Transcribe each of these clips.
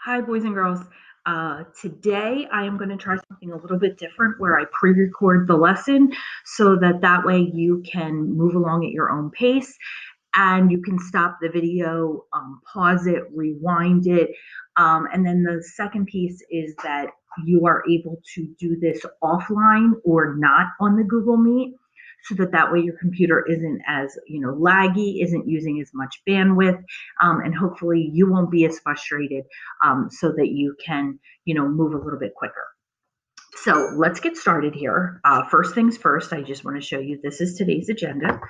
Hi, boys and girls. Today I am going to try something a little bit different where I pre-record the lesson so that way you can move along at your own pace and you can stop the video, pause it, rewind it. And then the second piece is that you are able to do this offline or not on the Google Meet so that way your computer isn't as laggy, isn't using as much bandwidth, and hopefully you won't be as frustrated, so that you can move a little bit quicker. So let's get started here. First things first, I just want to show you this is today's agenda.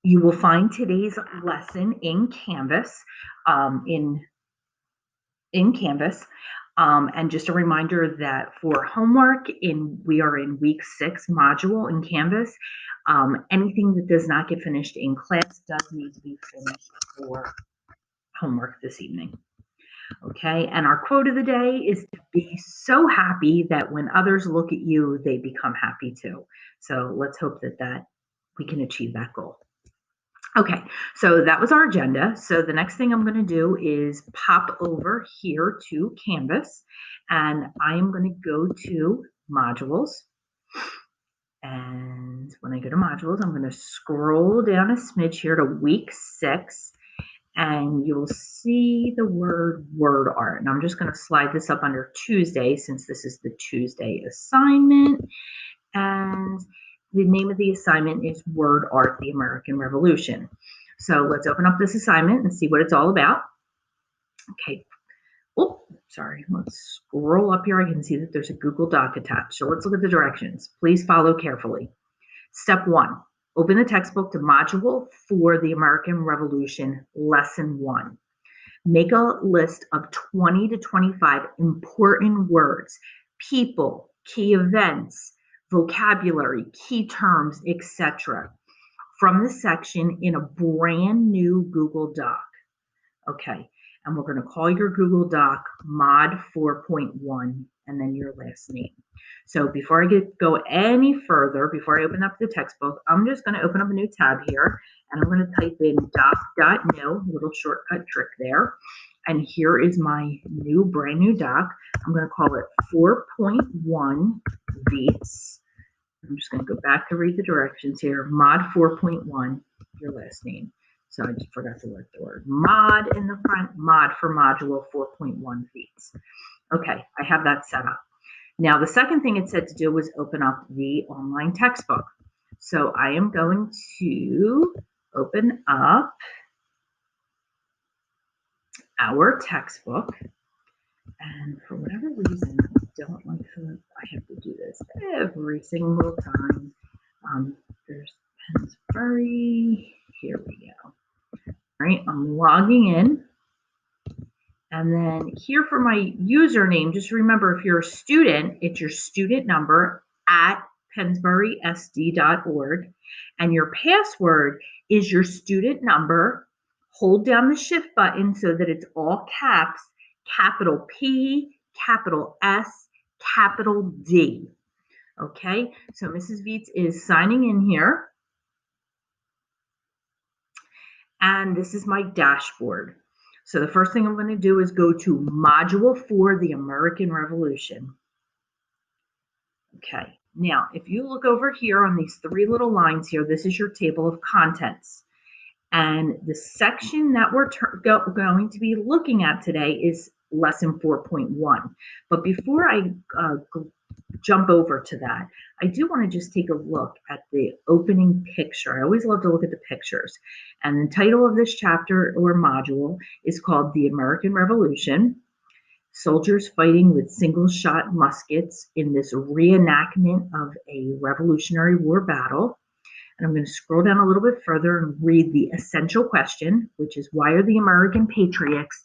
You will find today's lesson in Canvas, in Canvas. And just a reminder that for homework, we are in week 6 module in Canvas. Anything that does not get finished in class does need to be finished for homework this evening. Okay, and our quote of the day is to be so happy that when others look at you, they become happy too. So let's hope that we can achieve that goal. Okay, so that was our agenda. So the next thing I'm going to do is pop over here to Canvas, and I am going to go to modules. And when I go to modules, I'm going to scroll down a smidge here to week 6, and you'll see the word word art. And I'm just going to slide this up under Tuesday since this is the Tuesday assignment. And the name of the assignment is Word Art, the American Revolution. So let's open up this assignment and see what it's all about. Okay. Oh, sorry. Let's scroll up here. I can see that there's a Google Doc attached. So let's look at the directions. Please follow carefully. Step 1. Open the textbook to Module 4, the American Revolution, Lesson 1. Make a list of 20 to 25 important words, people, key events, vocabulary, key terms, etc. from the section in a brand new Google Doc. Okay, and we're going to call your Google Doc Mod 4.1 and then your last name. So before I go any further, before I open up the textbook, I'm just going to open up a new tab here, and I'm going to type in doc.new, little shortcut trick there. And here is my brand new doc. I'm going to call it 4.1 VEETS. I'm just going to go back to read the directions here. Mod 4.1, your last name. So I just forgot to write the word mod in the front, mod for module 4.1 VEETS. Okay, I have that set up. Now, the second thing it said to do was open up the online textbook. So I am going to open up our textbook. And for whatever reason, I don't like to, I have to do this every single time. There's Pensbury. Here we go. All right, I'm logging in. And then here for my username, just remember if you're a student, it's your student number at pensburysd.org. And your password is your student number. Hold down the shift button so that it's all caps, capital P, capital S, capital D. Okay, so Mrs. Veets is signing in here. And this is my dashboard. So the first thing I'm going to do is go to Module 4, the American Revolution. Okay, now if you look over here on these 3 little lines here, this is your table of contents. And the section that we're going to be looking at today is Lesson 4.1. But before I jump over to that, I do want to just take a look at the opening picture. I always love to look at the pictures. And the title of this chapter or module is called The American Revolution. Soldiers fighting with single-shot muskets in this reenactment of a Revolutionary War battle. And I'm going to scroll down a little bit further and read the essential question, which is why are the American patriots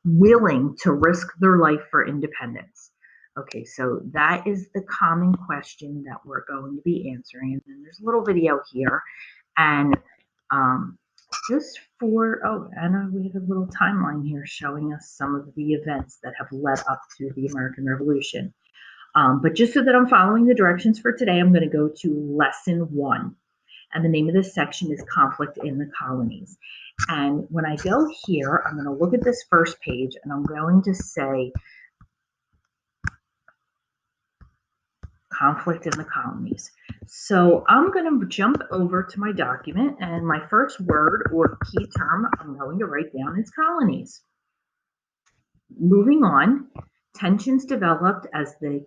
willing to risk their life for independence? Okay, so that is the common question that we're going to be answering. And then there's a little video here. And just for, we have a little timeline here showing us some of the events that have led up to the American Revolution. But just so that I'm following the directions for today, I'm going to go to Lesson 1. And the name of this section is Conflict in the Colonies. And when I go here, I'm going to look at this first page and I'm going to say conflict in the colonies. So I'm going to jump over to my document, and my first word or key term I'm going to write down is colonies. Moving on, tensions developed as the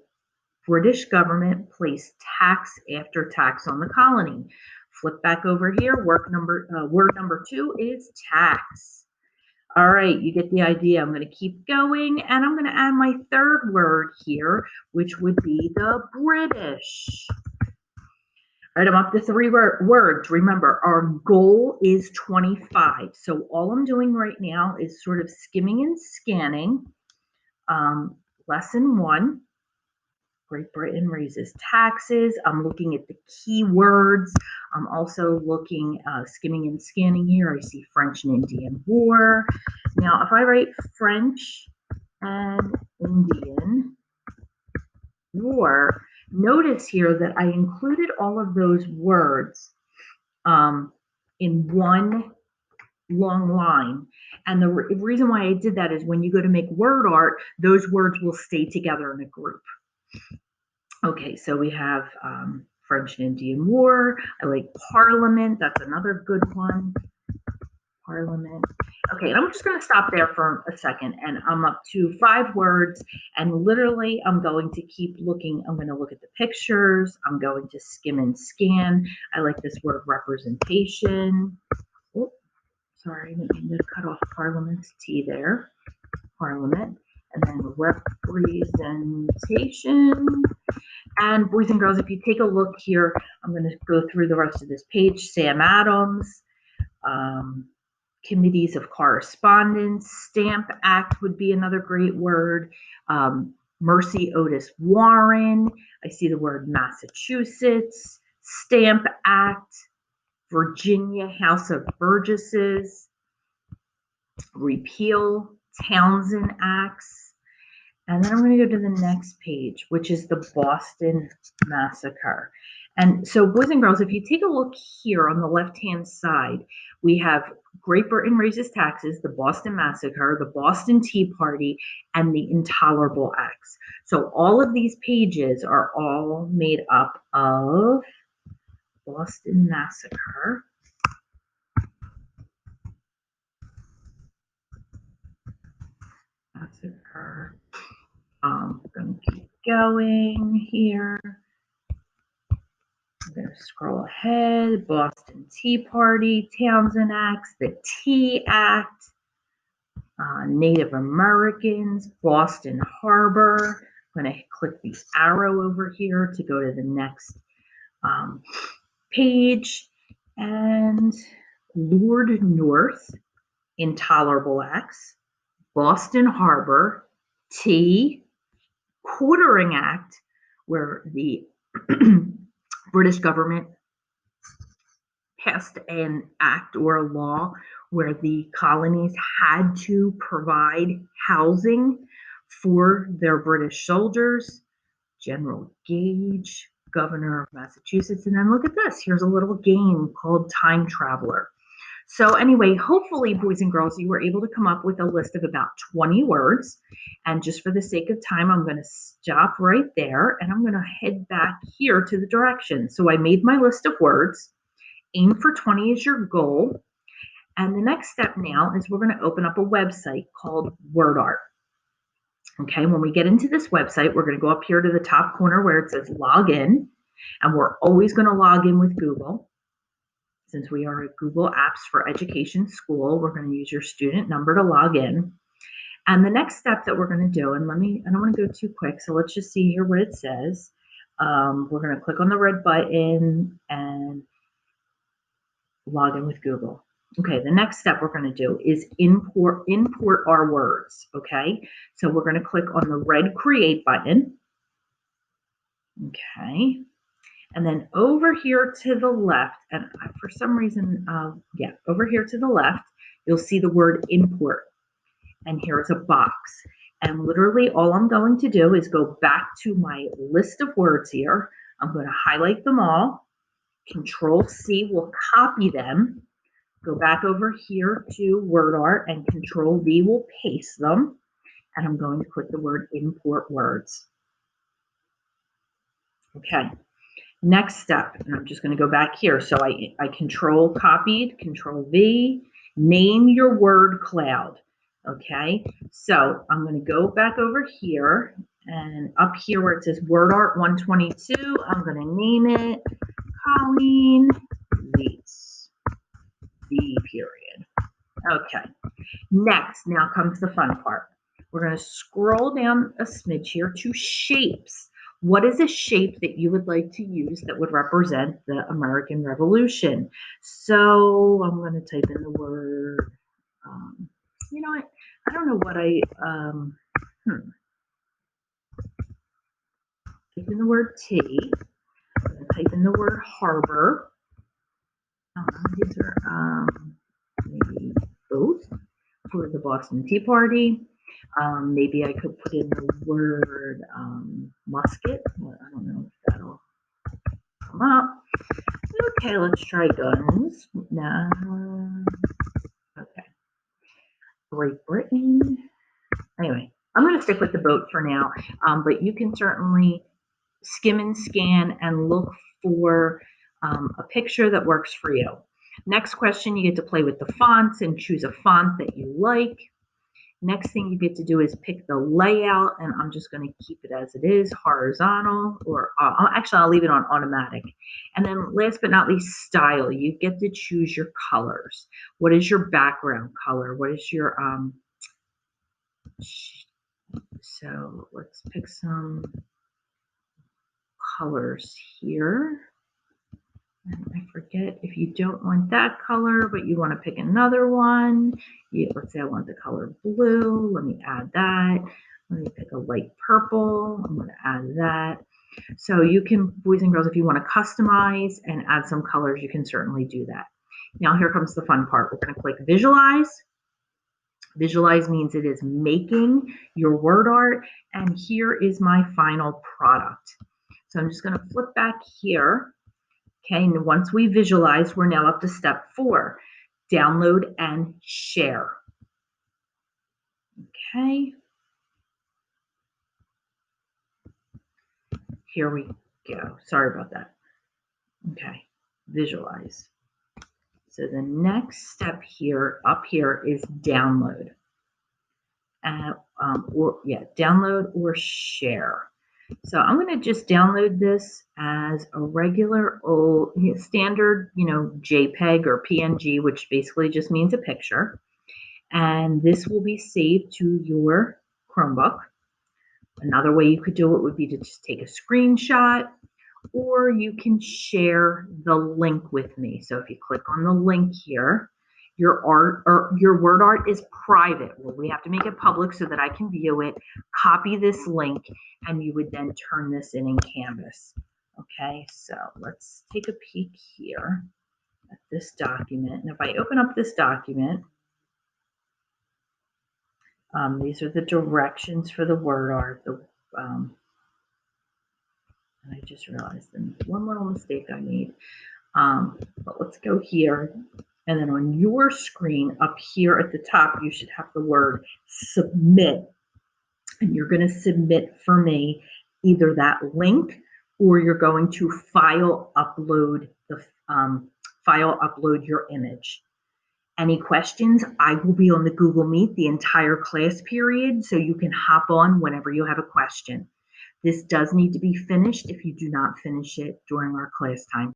British government placed tax after tax on the colony. Flip back over here. Word number 2 is tax. All right, you get the idea. I'm going to keep going, and I'm going to add my third word here, which would be the British. All right, I'm up to 3 words. Remember, our goal is 25. So all I'm doing right now is sort of skimming and scanning. Lesson 1. Great Britain raises taxes. I'm looking at the keywords. I'm also looking, skimming and scanning here. I see French and Indian War. Now, if I write French and Indian War, notice here that I included all of those words in one long line. And the reason why I did that is when you go to make word art, those words will stay together in a group. Okay, so we have French and Indian War. I like Parliament. That's another good one. Parliament. Okay, and I'm just going to stop there for a second, and I'm up to 5 words, and literally I'm going to keep looking. I'm going to look at the pictures. I'm going to skim and scan. I like this word representation. Oh, sorry, I didn't mean to cut off Parliament's T there. Parliament. And then representation. And boys and girls, if you take a look here, I'm going to go through the rest of this page. Sam Adams, committees of correspondence, Stamp Act would be another great word. Mercy Otis Warren. I see the word Massachusetts, Stamp Act, Virginia House of Burgesses, repeal Townshend Acts. And then I'm going to go to the next page, which is the Boston Massacre. And so, boys and girls, if you take a look here on the left-hand side, we have Great Britain raises taxes, the Boston Massacre, the Boston Tea Party, and the Intolerable Acts. So all of these pages are all made up of Boston Massacre. I'm going to keep going here. I'm going to scroll ahead. Boston Tea Party, Townshend Acts, the Tea Act, Native Americans, Boston Harbor. I'm going to click the arrow over here to go to the next page. And Lord North, Intolerable Acts, Boston Harbor, Tea, Quartering Act, where the British government passed an act or a law where the colonies had to provide housing for their British soldiers. General Gage, governor of Massachusetts. And then look at this. Here's a little game called Time Traveler. So anyway, hopefully, boys and girls, you were able to come up with a list of about 20 words. And just for the sake of time, I'm going to stop right there, and I'm going to head back here to the directions. So I made my list of words. Aim for 20 is your goal. And the next step now is we're going to open up a website called Word Art. Okay, when we get into this website, we're going to go up here to the top corner where it says log in, and we're always going to log in with Google. Since we are a Google Apps for Education school, we're going to use your student number to log in. And the next step that we're going to do, and I don't want to go too quick, so let's just see here what it says. We're going to click on the red button and log in with Google. Okay, the next step we're going to do is import our words. Okay, so we're going to click on the red create button. Okay, and then over here to the left, and for some reason, over here to the left, you'll see the word import. And here's a box. And literally all I'm going to do is go back to my list of words here. I'm going to highlight them all. Control C will copy them. Go back over here to WordArt and Control V will paste them. And I'm going to click the word import words. Okay. Next step, and I'm just going to go back here. So I Control copied, Control V, name your word cloud. Okay, so I'm going to go back over here and up here where it says WordArt 122, I'm going to name it Colleen Leets, V period. Okay, next, now comes the fun part. We're going to scroll down a smidge here to shapes. What is a shape that you would like to use that would represent the American Revolution? So I'm going to type in the word, you know what? I don't know what type in the word tea. I'm going to type in the word harbor. These are maybe both for the Boston Tea Party. Maybe I could put in the word musket. Well, I don't know if that'll come up. Okay, let's try guns. Now, okay. Great Britain. Anyway, I'm going to stick with the boat for now, but you can certainly skim and scan and look for a picture that works for you. Next question, you get to play with the fonts and choose a font that you like. Next thing you get to do is pick the layout, and I'm just going to keep it as it is, horizontal, or actually I'll leave it on automatic. And then last but not least, style. You get to choose your colors. What is your background color? What is your, so let's pick some colors here. And I forget if you don't want that color, but you want to pick another one. Let's say I want the color blue. Let me add that. Let me pick a light purple. I'm going to add that. So you can, boys and girls, if you want to customize and add some colors, you can certainly do that. Now here comes the fun part. We're going to click visualize. Visualize means it is making your word art. And here is my final product. So I'm just going to flip back here. Okay, and once we visualize, we're now up to step 4, download and share. Okay, here we go. Sorry about that. Okay, visualize. So the next step here, up here, is download. Download or share. So I'm going to just download this as a regular old standard, JPEG or PNG, which basically just means a picture. And this will be saved to your Chromebook. Another way you could do it would be to just take a screenshot, or you can share the link with me. So if you click on the link here, your art or your word art is private. Well, we have to make it public so that I can view it. Copy this link, and you would then turn this in Canvas. Okay, so let's take a peek here at this document. And if I open up this document, these are the directions for the word art. And I just realized one little mistake I made. But let's go here. And then on your screen up here at the top, you should have the word submit. And you're going to submit for me either that link, or you're going to file upload your image. Any questions? I will be on the Google Meet the entire class period, so you can hop on whenever you have a question. This does need to be finished if you do not finish it during our class time.